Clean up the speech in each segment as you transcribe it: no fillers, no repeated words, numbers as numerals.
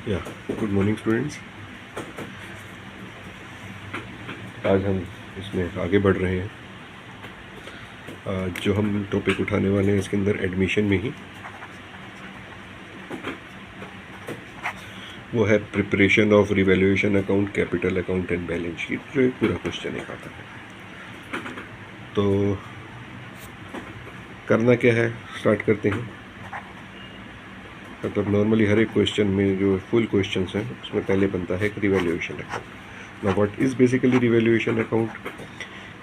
या good morning students. आज हम इसमें आगे बढ़ रहे हैं। आज जो हम टॉपिक उठाने वाले हैं इसके अंदर एडमिशन में ही वो है preparation of revaluation account, capital account and balance sheet, जो एक पूरा क्वेश्चन एक आता है। तो करना क्या है, स्टार्ट करते हैं। मतलब नॉर्मली हर एक क्वेश्चन में जो फुल क्वेश्चंस हैं उसमें पहले बनता है revaluation account. Now what is basically revaluation account,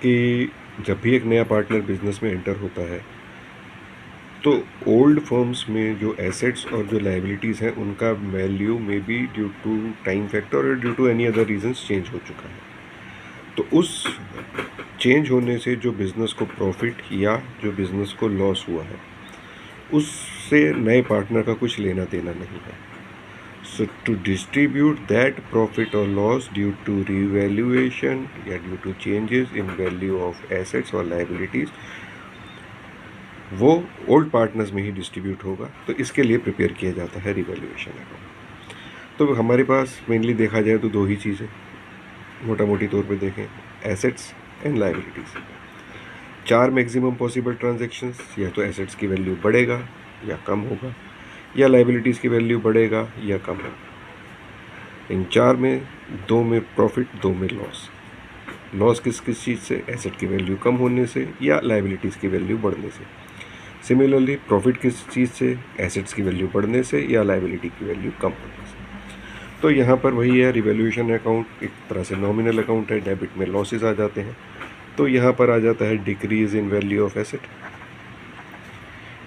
कि जब भी एक नया पार्टनर बिजनेस में एंटर होता है तो ओल्ड फर्म्स में जो एसेट्स और जो लाइबिलिटीज़ हैं उनका वैल्यू में be due to time factor और due to any other reasons change हो चुका है। तो उस चेंज होने से जो बिज़नेस को प्रॉफिट या जो बिज़नेस को लॉस हुआ है उससे नए पार्टनर का कुछ लेना देना नहीं है। So to distribute that profit or loss due to revaluation या due to changes in value of assets or liabilities, वो ओल्ड पार्टनर्स में ही डिस्ट्रीब्यूट होगा। तो इसके लिए प्रिपेयर किया जाता है रिवैल्यूएशन अकाउंट। तो हमारे पास मेनली देखा जाए तो दो ही चीज़ें मोटा मोटी तौर पे देखें, assets and liabilities. 4 maximum possible transactions, या तो एसेट्स की वैल्यू बढ़ेगा या कम होगा, या लाइबिलिटीज़ की वैल्यू बढ़ेगा या कम होगा। इन 4 में 2 में प्रॉफिट, 2 में लॉस। लॉस किस किस चीज़ से, एसेट की वैल्यू कम होने से या लाइबिलिटीज़ की वैल्यू बढ़ने से। सिमिलरली प्रॉफिट किस चीज़ से, एसेट्स की वैल्यू बढ़ने से या लाइबिलिटी की वैल्यू कम होने से। तो यहाँ पर वही है, रिवैल्यूएशन अकाउंट एक तरह से नॉमिनल अकाउंट है, डेबिट में लॉसेस आ जाते हैं। तो यहाँ पर आ जाता है decrease in value of asset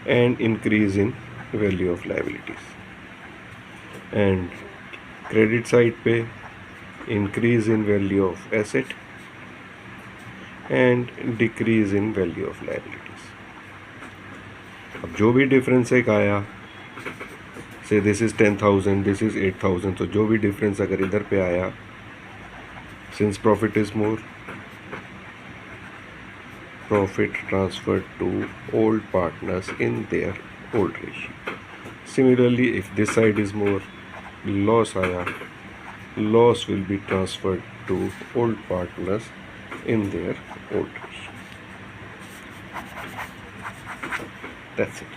and increase in value of liabilities. And credit side पे increase in value of asset and decrease in value of liabilities. अब जो भी डिफरेंस एक आया, से दिस इज़ 10,000, दिस इज़ 8,000, तो जो भी डिफरेंस अगर इधर पे आया, since profit is more, profit transferred to old partners in their old ratio. Similarly, if this side is more, loss आया, loss will be transferred to old partners in their old ratio. That's it.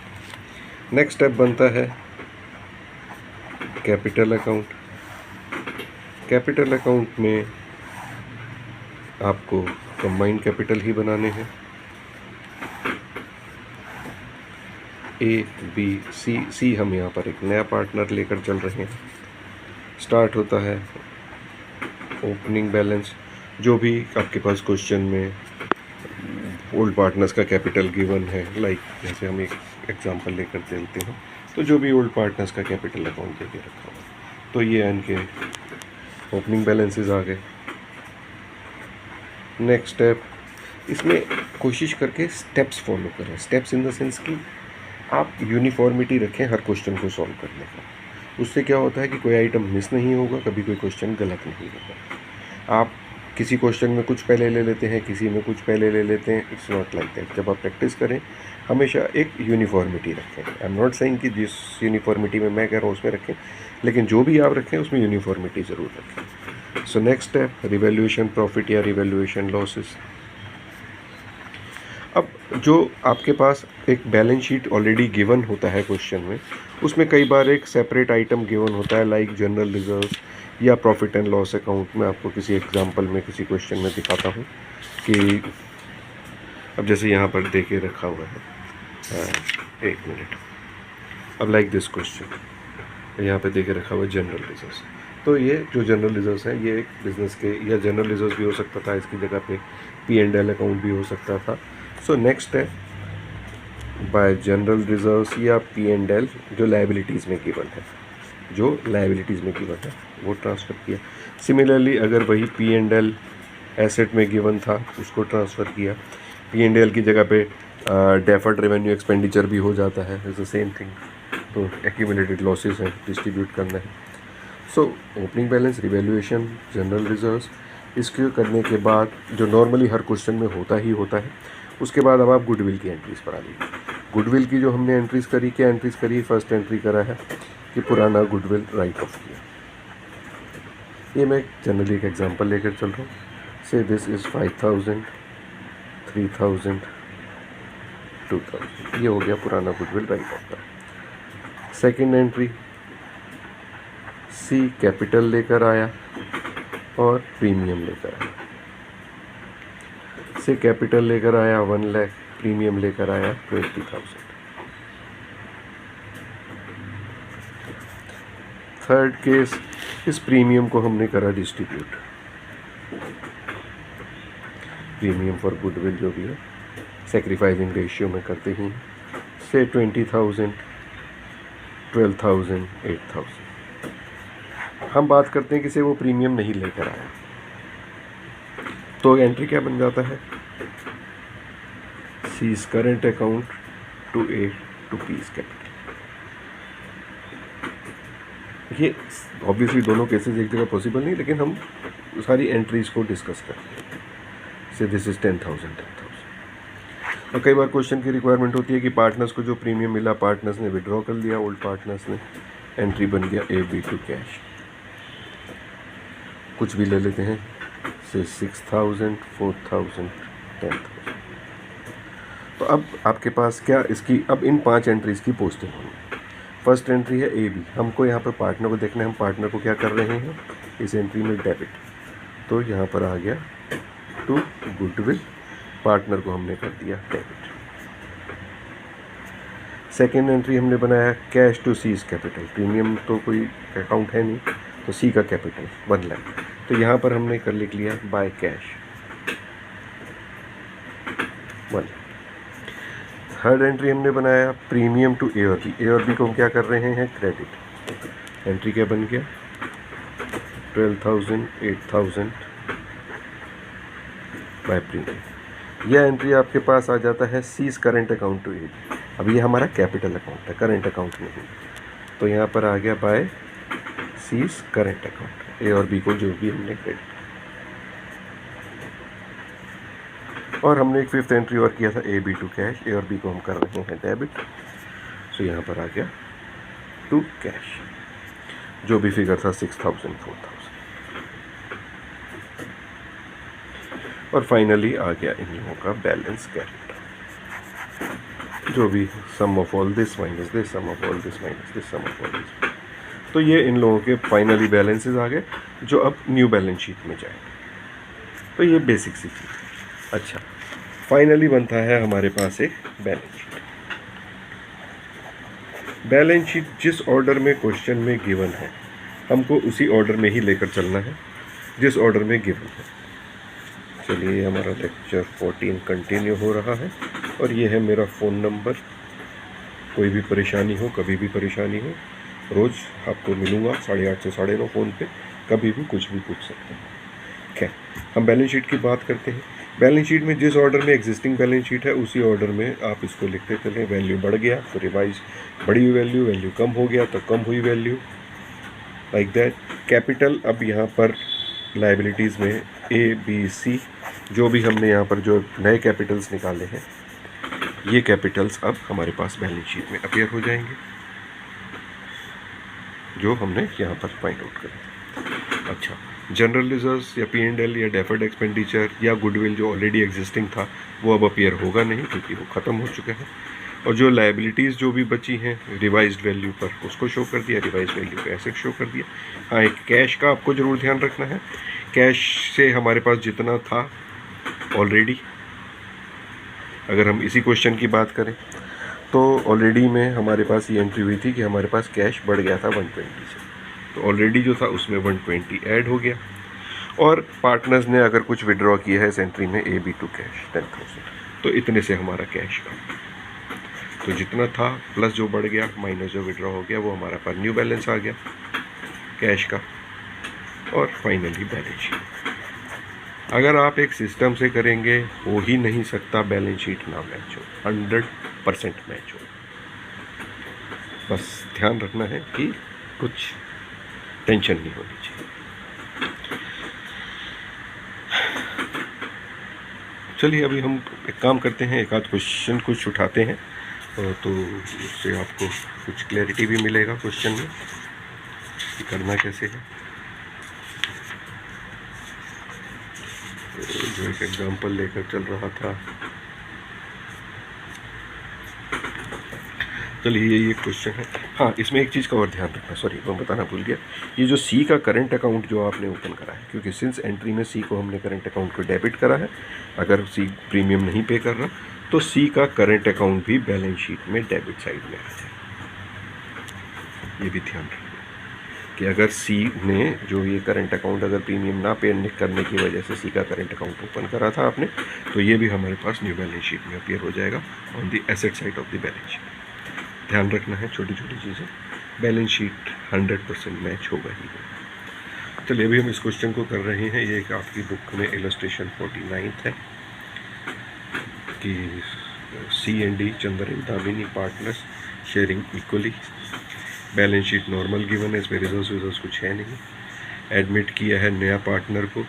Next step बनता है capital account. Capital account में आपको combined capital ही बनाने हैं। A B C हम यहाँ पर एक नया पार्टनर लेकर चल रहे हैं। स्टार्ट होता है ओपनिंग बैलेंस, जो भी आपके पास क्वेश्चन में ओल्ड पार्टनर्स का कैपिटल गिवन है, लाइक जैसे हम एक एग्जांपल लेकर चलते हैं, तो जो भी ओल्ड पार्टनर्स का कैपिटल अकाउंट देके रखा हुआ, तो ये इनके ओपनिंग बैलेंसेस आ गए। नेक्स्ट स्टेप, इसमें कोशिश करके स्टेप्स फॉलो करें। स्टेप्स इन द सेंस कि आप यूनिफॉर्मिटी रखें हर क्वेश्चन को सॉल्व करने का। उससे क्या होता है कि कोई आइटम मिस नहीं होगा, कभी कोई क्वेश्चन गलत नहीं होगा। आप किसी क्वेश्चन में कुछ पहले ले लेते हैं, किसी में कुछ पहले ले लेते हैं, इट्स नॉट लाइक दैट। जब आप प्रैक्टिस करें हमेशा एक यूनिफॉर्मिटी रखें। आई एम नॉट सेइंग कि जिस यूनिफॉर्मिटी में मैं कह रहा हूँ उसमें रखें, लेकिन जो भी आप रखें उसमें यूनिफॉर्मिटी ज़रूर रखें। So next step, revaluation profit या रिवैल्यूएशन लॉसेस। अब जो आपके पास एक बैलेंस शीट ऑलरेडी गिवन होता है क्वेश्चन में, उसमें कई बार एक सेपरेट आइटम गिवन होता है, लाइक जनरल रिजर्व या प्रॉफिट एंड लॉस अकाउंट। मैं आपको किसी एग्जांपल में किसी क्वेश्चन में दिखाता हूँ कि अब जैसे यहाँ पर दे के रखा हुआ है, एक मिनट। अब लाइक दिस क्वेश्चन यहाँ पे दे के रखा हुआ है जनरल रिजर्व्स। तो ये जो जनरल रिजर्व्स है ये एक बिज़नेस के, या जनरल रिजर्व्स भी हो सकता था, इसकी जगह पे P&L अकाउंट भी हो सकता था। सो नेक्स्ट है बाय जनरल रिजर्व्स या P&L जो लाइबिलिटीज़ में गिवन है, जो लाइबिलिटीज़ में गिवन है वो ट्रांसफ़र किया। सिमिलरली अगर वही P&L एसेट में गिवन था उसको ट्रांसफ़र किया। P&L की जगह पे डेफर्ड रेवेन्यू एक्सपेंडिचर भी हो जाता है, इज़ द सेम थिंग। तो एक्यूमुलेटेड लॉसेस हैं, डिस्ट्रीब्यूट करना है। So opening balance, revaluation, general reserves, इसको करने के बाद जो नॉर्मली हर क्वेश्चन में होता ही होता है, उसके बाद अब आप गुडविल की एंट्रीज़ पर आ जाइए। गुडविल की जो हमने एंट्रीज़ करी, क्या एंट्रीज़ करी, फर्स्ट एंट्री करा है कि पुराना गुडविल राइट ऑफ किया। ये मैं जनरली एक एग्जांपल लेकर चल रहा हूँ। से दिस इज़ 5000, 3000, 2000, ये हो गया पुराना गुडविल राइट ऑफ का। सेकेंड एंट्री, सी कैपिटल लेकर आया और प्रीमियम लेकर आया। से कैपिटल लेकर आया 1 लाख, प्रीमियम लेकर आया 20,000। थर्ड केस, इस प्रीमियम को हमने करा डिस्ट्रीब्यूट। प्रीमियम फॉर गुडविल जो भी है सेक्रीफाइसिंग रेशियो में करते ही, से 20,000, 12,000, 8,000। हम बात करते हैं कि से वो प्रीमियम नहीं लेकर आया, तो एंट्री क्या बन जाता है, C is current account to A to P is capital. ये ऑब्वियसली दोनों केसेस एक जगह पॉसिबल नहीं, लेकिन हम सारी एंट्रीज को डिस्कस करते हैं। से दिस इज 10,000, 10,000। और कई बार क्वेश्चन की रिक्वायरमेंट होती है कि पार्टनर्स को जो प्रीमियम मिला पार्टनर्स ने विड्रॉ कर लिया, ओल्ड पार्टनर्स ने, एंट्री बन गया ए बी टू कैश। कुछ भी ले लेते हैं, से 6,000, 4,000, 10,000। तो अब आपके पास क्या इसकी, अब इन 5 एंट्रीज की पोस्टिंग होगी। फर्स्ट एंट्री है ए बी, हमको यहाँ पर पार्टनर को देखना है, हम पार्टनर को क्या कर रहे हैं इस एंट्री में, डेबिट। तो यहाँ पर आ गया टू गुडविल, पार्टनर को हमने कर दिया डेबिट। सेकेंड एंट्री हमने बनाया cash to C's capital, premium तो कोई अकाउंट है नहीं, तो सी का कैपिटल 1 लाख, तो यहाँ पर हमने कर लिख लिया बाय कैश 1। थर्ड एंट्री हमने बनाया प्रीमियम टू ए और बी, ए और बी को हम क्या कर रहे हैं, क्रेडिट। एंट्री क्या बन गया, 12,000, 8,000 बाय प्रीमियम। यह एंट्री आपके पास आ जाता है सीज करेंट अकाउंट टू ए। अब ये हमारा कैपिटल अकाउंट है, करेंट अकाउंट नहीं, तो यहाँ पर आ गया बाय सीज करेंट अकाउंट, ए और बी को जो भी हमने क्रेडिट। और हमने एक फिफ्थ एंट्री और किया था ए बी टू कैश, ए और बी को हम कर रहे हैं डेबिट, तो यहाँ पर आ गया टू कैश, जो भी फिगर था 6,000, 4,000। और फाइनली आ गया इन लोगों का बैलेंस कैपिटल, जो भी sum of all this minus this, sum of all this minus this, sum of all this. तो ये इन लोगों के फाइनली बैलेंसेस आ गए, जो अब न्यू बैलेंस शीट में जाएंगे। तो ये बेसिक सी चीज़। अच्छा, फाइनली बनता है हमारे पास एक बैलेंस शीट। बैलेंस शीट जिस ऑर्डर में क्वेश्चन में गिवन है, हमको उसी ऑर्डर में ही लेकर चलना है जिस ऑर्डर में गिवन है। चलिए, हमारा लेक्चर 14 कंटिन्यू हो रहा है, और ये है मेरा फ़ोन नंबर। कोई भी परेशानी हो, कभी भी परेशानी हो, रोज़ आपको मिलूँगा 8:30 से 9:30 फ़ोन पे, कभी भी कुछ भी पूछ सकते हैं। खैर, हम बैलेंस शीट की बात करते हैं। बैलेंस शीट में जिस ऑर्डर में एग्जिस्टिंग बैलेंस शीट है, उसी ऑर्डर में आप इसको लिखते चलें। वैल्यू बढ़ गया तो रिवाइज बढ़ी हुई वैल्यू, वैल्यू कम हो गया तो कम हुई वैल्यू, लाइक दैट। कैपिटल, अब यहाँ पर लाइबिलिटीज़ में ए बी सी, जो भी हमने यहाँ पर जो नए कैपिटल्स निकाले हैं, ये कैपिटल्स अब हमारे पास बैलेंस शीट में अपीयर हो जाएंगे, जो हमने यहाँ पर फाइंड आउट करें। अच्छा, जनरल रिजर्व्स या P&L या डेफर्ड एक्सपेंडिचर या गुडविल जो ऑलरेडी एग्जिस्टिंग था, वो अब अपीयर होगा नहीं, क्योंकि वो ख़त्म हो चुका है। और जो लायबिलिटीज़ जो भी बची हैं रिवाइज्ड वैल्यू पर, उसको शो कर दिया, रिवाइज्ड वैल्यू पे एसेट शो कर दिया। हाँ, एक कैश का आपको ज़रूर ध्यान रखना है। कैश से हमारे पास जितना था ऑलरेडी, अगर हम इसी क्वेश्चन की बात करें तो ऑलरेडी में हमारे पास ये एंट्री हुई थी कि हमारे पास कैश बढ़ गया था 120 से, तो ऑलरेडी जो था उसमें 120 ऐड हो गया। और पार्टनर्स ने अगर कुछ विड्रॉ किया है इस एंट्री में ए बी टू कैश 10,000, तो इतने से हमारा कैश का, तो जितना था प्लस जो बढ़ गया माइनस जो विड्रॉ हो गया, वो हमारा पर न्यू बैलेंस आ गया कैश का। और फाइनली बैलेंस शीट, अगर आप एक सिस्टम से करेंगे, हो ही नहीं सकता बैलेंस शीट ना मैच हो, 100% मैच हो। बस ध्यान रखना है कि कुछ टेंशन नहीं होनी चाहिए। चलिए, अभी हम एक काम करते हैं, एक आध क्वेश्चन कुछ उठाते हैं तो उससे आपको कुछ क्लैरिटी भी मिलेगा क्वेश्चन में कि करना कैसे है। जो एक एग्जांपल लेकर चल रहा था, चलिए ये क्वेश्चन है। हाँ, इसमें एक चीज़ का और ध्यान रखना, सॉरी मैं बताना भूल गया, ये जो सी का करंट अकाउंट जो आपने ओपन करा है, क्योंकि सिंस एंट्री में सी को हमने करंट अकाउंट को डेबिट करा है, अगर सी प्रीमियम नहीं पे कर रहा तो सी का करंट अकाउंट भी बैलेंस शीट में डेबिट साइड में आ जाए। ये भी ध्यान रखना कि अगर सी ने जो ये करंट अकाउंट अगर प्रीमियम ना पे करने की वजह से सी का करंट अकाउंट ओपन करा था आपने, तो ये भी हमारे पास न्यू बैलेंस शीट में अपीयर हो जाएगा on the asset side of the balance sheet. ध्यान रखना है छोटी छोटी चीज़ें, बैलेंस शीट 100% मैच होगा ही। चलिए अभी हम इस क्वेश्चन को कर रहे हैं। ये एक आपकी बुक में इलस्ट्रेशन 49 है कि C&D Chander and Damini partners sharing equally, balance sheet normal given है, इसमें रिजर्व्स कुछ है नहीं। एडमिट किया है नया पार्टनर को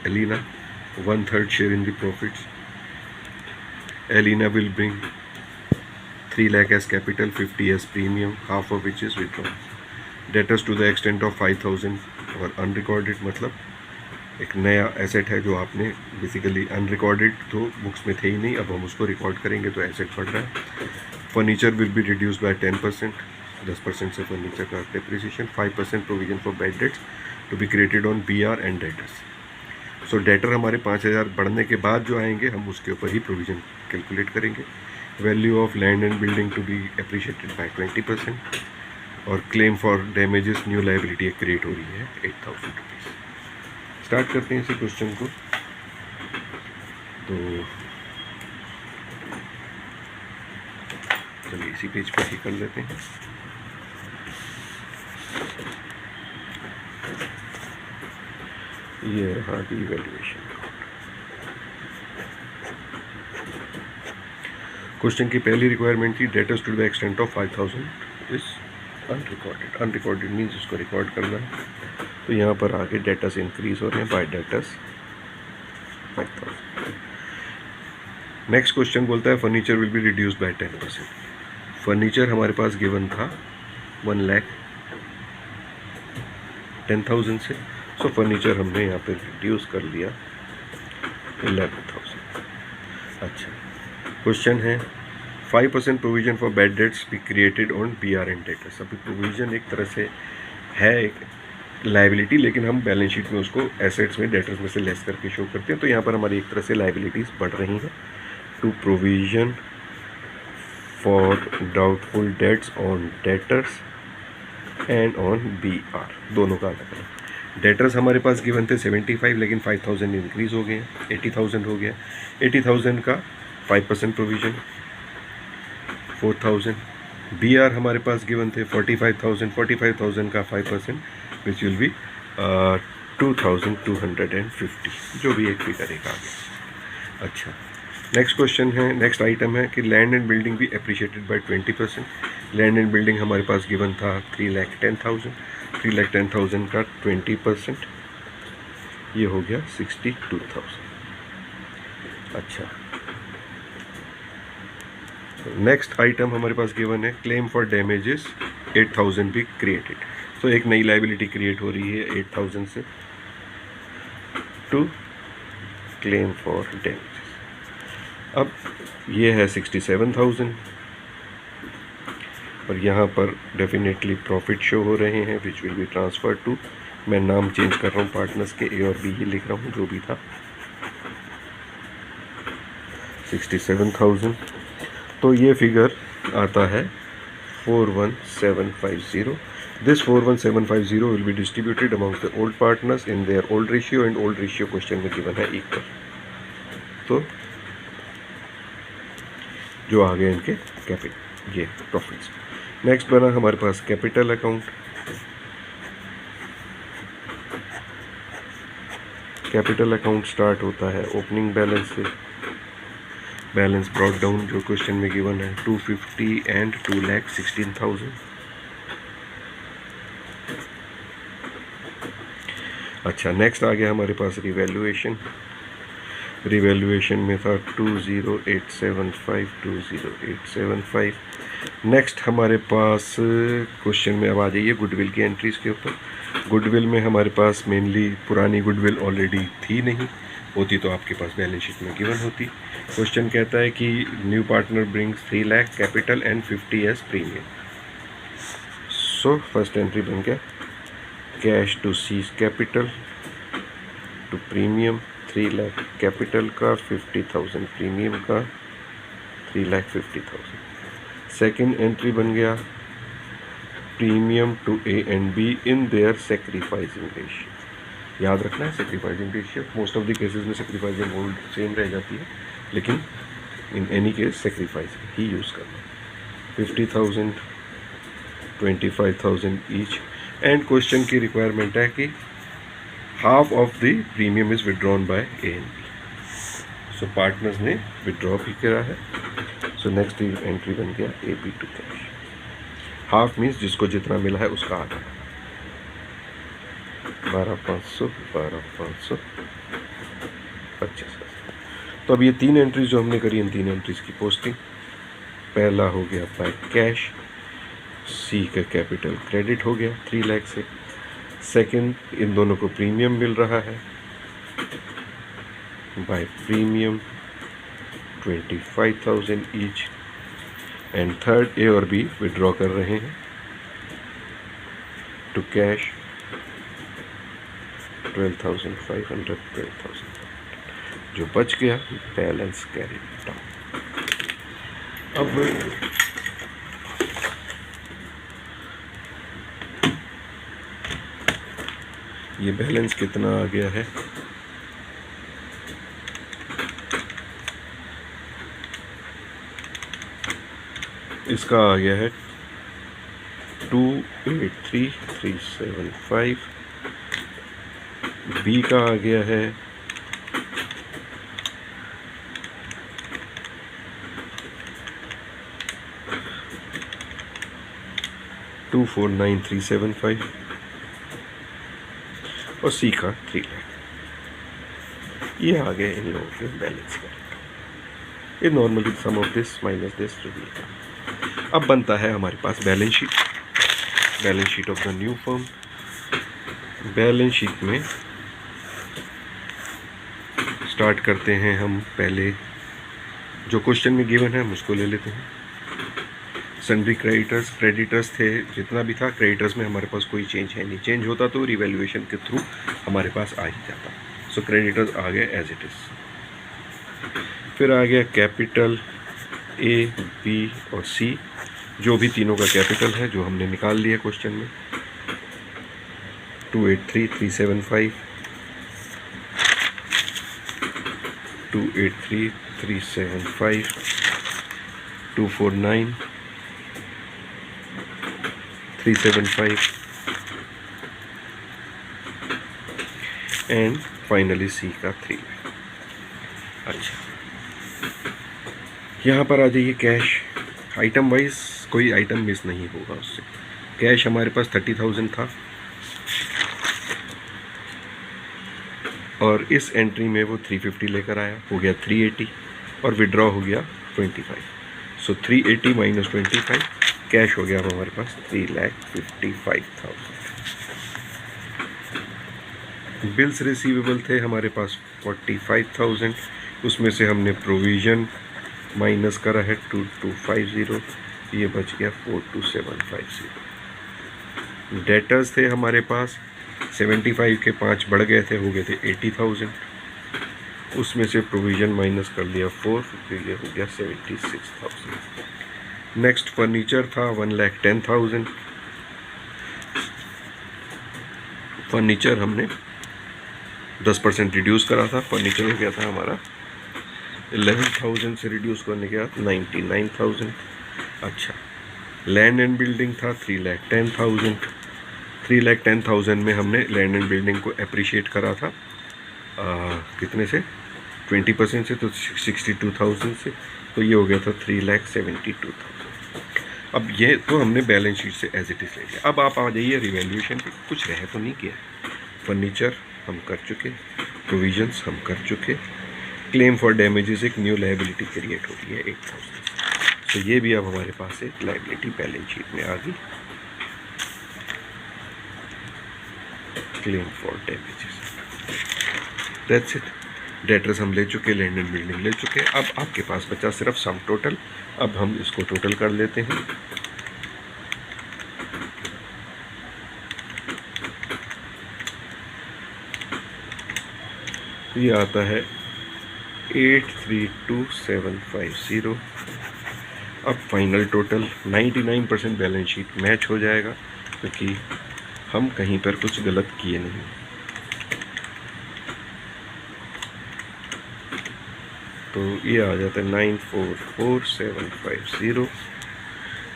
Elena, 1/3 share in the profits. Elena will bring 3 lakh as capital, 50 as premium, half of which is withdrawn. Debtors to the extent of 5,000 और unrecorded मतलब एक नया एसेट है जो आपने बेसिकली अनरिकॉर्डेड तो बुक्स में थे ही नहीं, अब हम उसको रिकॉर्ड करेंगे तो एसेट बढ़ रहा है। Furniture will be reduce by 10%, 10% से फर्नीचर का depreciation. 5% provision for bad debts to be created on BR and debtors. So debtor हमारे 5,000 बढ़ने के बाद जो आएंगे हम उसके ऊपर ही प्रोविज़न कैलकुलेट करेंगे। Value of land and building to be appreciated by 20%। और claim for damages new liability create हो रही है 8,000 रुपीज़। स्टार्ट करते हैं इसी क्वेश्चन को। तो चलिए इसी पेज पर ही कर लेते हैं। ये रहा इवैल्यूएशन। क्वेश्चन की पहली रिक्वायरमेंट थी debtors to the extent of 5,000 is unrecorded. Unrecorded means उसको रिकॉर्ड करना है, तो यहाँ पर आगे डेटर्स इंक्रीज हो रहे हैं बाय डेटर्स 5,000। नेक्स्ट क्वेश्चन बोलता है furniture will be reduced by 10%। Furniture हमारे पास गिवन था 1,10,000 से, सो फर्नीचर हमने यहाँ पे रिड्यूस कर दिया 11,000। अच्छा, क्वेश्चन है 5% provision for bad dates B created on BR and debtors. अभी प्रोविजन एक तरह से है एक लाइबिलिटी, लेकिन हम बैलेंस शीट में उसको एसेट्स में डेटर्स में से लेस करके शो करते हैं, तो यहाँ पर हमारी एक तरह से लाइबिलिटीज़ बढ़ रही हैं। To provision for doubtful debts on debtors and on BR, दोनों का अलग अलग। डेटर्स हमारे पास गिवन थे 75, लेकिन 5,000 इंक्रीज़ हो गए, 80,000 हो गया। 80,000 का 5% प्रोविज़न 4,000। BR हमारे पास गिवन थे 45,000, 45,000 का 5% विच विल बी 2,250, जो भी एक फिगर एक आ गया। अच्छा, नेक्स्ट क्वेश्चन है, नेक्स्ट आइटम है कि लैंड एंड बिल्डिंग भी appreciated by 20%। Land and building हमारे पास गिवन था 3,10,000, 3,10,000 का 20% ये हो गया 62,000। अच्छा, नेक्स्ट आइटम हमारे पास गिवन है क्लेम फॉर डैमेजेस 8,000 भी क्रिएटेड। तो एक नई लाइबिलिटी क्रिएट हो रही है 8,000 से टू क्लेम फॉर डैमेजेस। अब ये है 67,000 और यहाँ पर डेफिनेटली प्रॉफिट शो हो रहे हैं which will be transfer to, मैं नाम चेंज कर रहा हूँ पार्टनर्स के, A और B ही लिख रहा हूँ जो भी था, 67,000। तो ये फिगर आता है 41750। This 41750 will be distributed amongst the old partners in their old ratio, and old ratio question में गिवन है इक्वल। तो जो आ गए इनके ये प्रॉफिट्स। नेक्स्ट बना हमारे पास capital account. Capital account start होता है ओपनिंग बैलेंस से। बैलेंस ब्रॉट डाउन जो क्वेश्चन में गिवन है 250 एंड 2,16,000। अच्छा, नेक्स्ट आ गया हमारे पास रिवैल्यूएशन। रिवैल्यूएशन में था 20875। नेक्स्ट हमारे पास क्वेश्चन में अब आ जाइए गुडविल की एंट्रीज के ऊपर। गुडविल में हमारे पास मेनली पुरानी गुडविल ऑलरेडी थी नहीं, होती तो आपके पास बैलेंस शीट में गिवन होती। क्वेश्चन कहता है कि new partner brings 3 lakh capital and 50 as premium. So first entry बन गया cash to C's capital to premium, 3 lakh capital का, 50,000 प्रीमियम का, 3,50,000। सेकेंड एंट्री बन गया premium to A and B in their sacrificing ratio. याद रखना है sacrificing ratio, most of the cases में सेक्रीफाइसिंग होल्ड सेम रह जाती है, लेकिन इन एनी केस सेक्रीफाइसिंग ही यूज़ करना। 50,000, 25,000 ईच। एंड क्वेश्चन की रिक्वायरमेंट है कि half of the premium is withdrawn by A and B. So partners ने विड्रॉ भी करा है। सो नेक्स्ट एंट्री बन गया A B to cash. Half means जिसको जितना मिला है उसका आधा। 12,500, 12,500, 25,000। तो अब ये 3 एंट्रीज जो हमने करी, इन 3 एंट्रीज की पोस्टिंग। पहला हो गया बाय कैश, सी का कैपिटल क्रेडिट हो गया 3 लाख से। सेकंड, इन दोनों को प्रीमियम मिल रहा है, by premium 25,000 each. And third, A और बी विड्रॉ कर रहे हैं टू कैश 12,500, 12,000। जो बच गया बैलेंस कैरी डाउन। अब ये बैलेंस कितना आ गया है, इसका आ गया है 283,375। बी का आ गया है 249,375 और सी का 3 लाख। ये आ गया इन लोगों के बैलेंस का। ये normally sum of this minus this to be. अब बनता है हमारे पास balance sheet, balance sheet of the new firm. Balance sheet में स्टार्ट करते हैं हम, पहले जो क्वेश्चन में गिवन है हम उसको ले लेते हैं। सन्ड्री क्रेडिटर्स, क्रेडिटर्स थे जितना भी था, क्रेडिटर्स में हमारे पास कोई चेंज है नहीं, चेंज होता तो रिवैल्यूएशन के थ्रू हमारे पास आ ही जाता। सो क्रेडिटर्स आ गए एज इट इज़। फिर आ गया कैपिटल ए, बी और सी, जो भी तीनों का कैपिटल है जो हमने निकाल लिया क्वेश्चन में। 283,375, 283,375, 249,375 एंड फाइनली सी का 3। अच्छा, यहाँ पर आ जाइए कैश। आइटम वाइज कोई आइटम मिस नहीं होगा उससे। कैश हमारे पास 30,000 था और इस एंट्री में वो 350 लेकर आया, हो गया 380 और विड्रॉ हो गया 25। सो 380 माइनस 25 कैश हो गया हमारे पास 3,55,000। बिल्स रिसीवेबल थे हमारे पास 45,000, उसमें से हमने प्रोविज़न माइनस करा है 2250, ये बच गया 42,750। डेटर्स थे हमारे पास 75 के 5 बढ़ गए थे, हो गए थे 80,000, उसमें से प्रोविज़न माइनस कर लिया 4, तो ये हो गया 76,000। नेक्स्ट फर्नीचर था 1,10,000। फर्नीचर हमने 10% रिड्यूस करा था, फर्नीचर हो गया था हमारा 11,000 से रिड्यूस करने के बाद 99,000। अच्छा, लैंड एंड बिल्डिंग था 3,10,000। 3,10,000 में हमने लैंड एंड बिल्डिंग को अप्रिशिएट करा था कितने से, 20% से, तो 62,000 से, तो ये हो गया था 3,72,000। अब ये तो हमने बैलेंस शीट से एज इट इज़ ले लिया। अब आप आ जाइए रिवैल्यूएशन पे, कुछ रह तो नहीं किया। फर्नीचर हम कर चुके, प्रोविजंस हम कर चुके, क्लेम फॉर डैमेजेस एक न्यू लायबिलिटी क्रिएट होती है 8000। तो ये भी अब हमारे पास एक लायबिलिटी बैलेंस शीट में आ गई, claim for damages. That's it. Debtors हम ले चुके, लैंड एंड बिल्डिंग ले चुके। अब आपके पास बचा सिर्फ सम टोटल। अब हम इसको टोटल कर लेते हैं। ये आता है 832750। अब final total 99% balance sheet match हो जाएगा, क्योंकि हम कहीं पर कुछ गलत किए नहीं। तो ये आ जाता है 944750।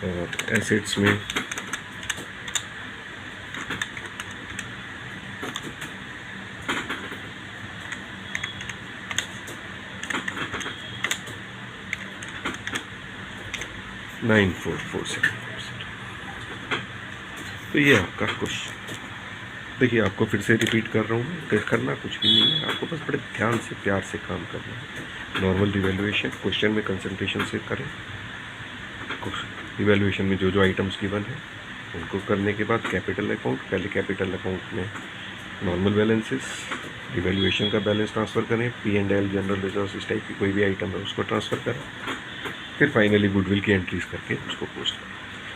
और एसेट्स में $944750। तो ये आपका कुछ, देखिए आपको फिर से रिपीट कर रहा हूँ, करना कुछ भी नहीं है, आपको बस बड़े ध्यान से प्यार से काम करना है। नॉर्मल रिवैल्यूएशन क्वेश्चन में कंसंट्रेशन से करें। रिवैल्यूएशन में जो जो आइटम्स गिवन है उनको करने के बाद कैपिटल अकाउंट, पहले कैपिटल अकाउंट में नॉर्मल बैलेंसेस, रिवैल्यूएशन का बैलेंस ट्रांसफ़र करें, P&L, जनरल रिजर्व, इस टाइप की कोई भी आइटम है उसको ट्रांसफ़र करें, फिर फाइनली गुडविल की एंट्रीज करके उसको पोस्ट करें।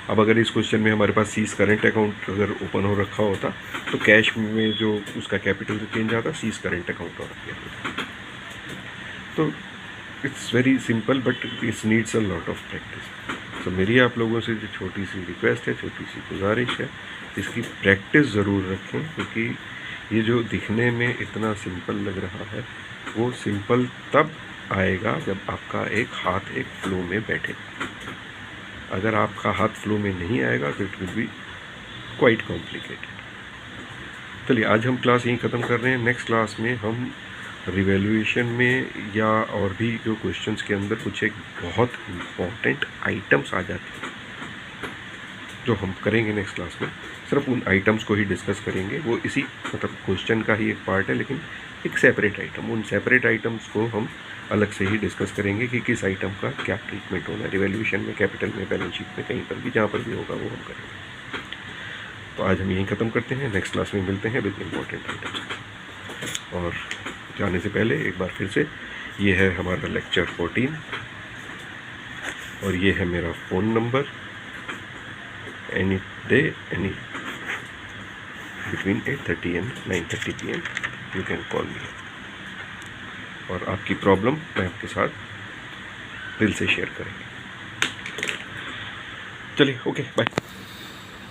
अब अगर इस क्वेश्चन में हमारे पास सीज करंट अकाउंट अगर ओपन हो रखा होता तो कैश में जो उसका कैपिटल चेंज आता, सीज करंट अकाउंट और रख होता। तो it's very simple but it's needs a lot of practice. तो मेरी आप लोगों से जो छोटी सी रिक्वेस्ट है, छोटी सी गुजारिश है, इसकी प्रैक्टिस ज़रूर रखें, क्योंकि ये जो दिखने में इतना सिंपल लग रहा है वो सिंपल तब आएगा जब आपका एक हाथ एक फ्लो में बैठे। अगर आपका हाथ फ्लो में नहीं आएगा तो it will be quite complicated. चलिए आज हम क्लास यहीं ख़त्म कर रहे हैं। नेक्स्ट क्लास में हम रिवैल्यूएशन में या और भी जो क्वेश्चंस के अंदर कुछ एक बहुत इम्पॉर्टेंट आइटम्स आ जाते हैं जो हम करेंगे नेक्स्ट क्लास में। सिर्फ उन आइटम्स को ही डिस्कस करेंगे, वो इसी मतलब क्वेश्चन का ही एक पार्ट है, लेकिन एक सेपरेट आइटम। उन सेपरेट आइटम्स को हम अलग से ही डिस्कस करेंगे कि किस आइटम का क्या ट्रीटमेंट होना है रिवैल्यूएशन में, कैपिटल में, बैलेंस शीट में, कहीं पर भी, जहाँ पर भी होगा वो हम करेंगे। तो आज हम यहीं ख़त्म करते हैं, नेक्स्ट क्लास में मिलते हैं विद इम्पॉर्टेंट आइटम्स। और जाने से पहले एक बार फिर से, ये है हमारा लेक्चर 14 और ये है मेरा phone number. Any day any between 8:30 and 9:30 PM you can call मी, और आपकी प्रॉब्लम मैं आपके साथ दिल से शेयर करेंगे। चलिए, ओके, बाय।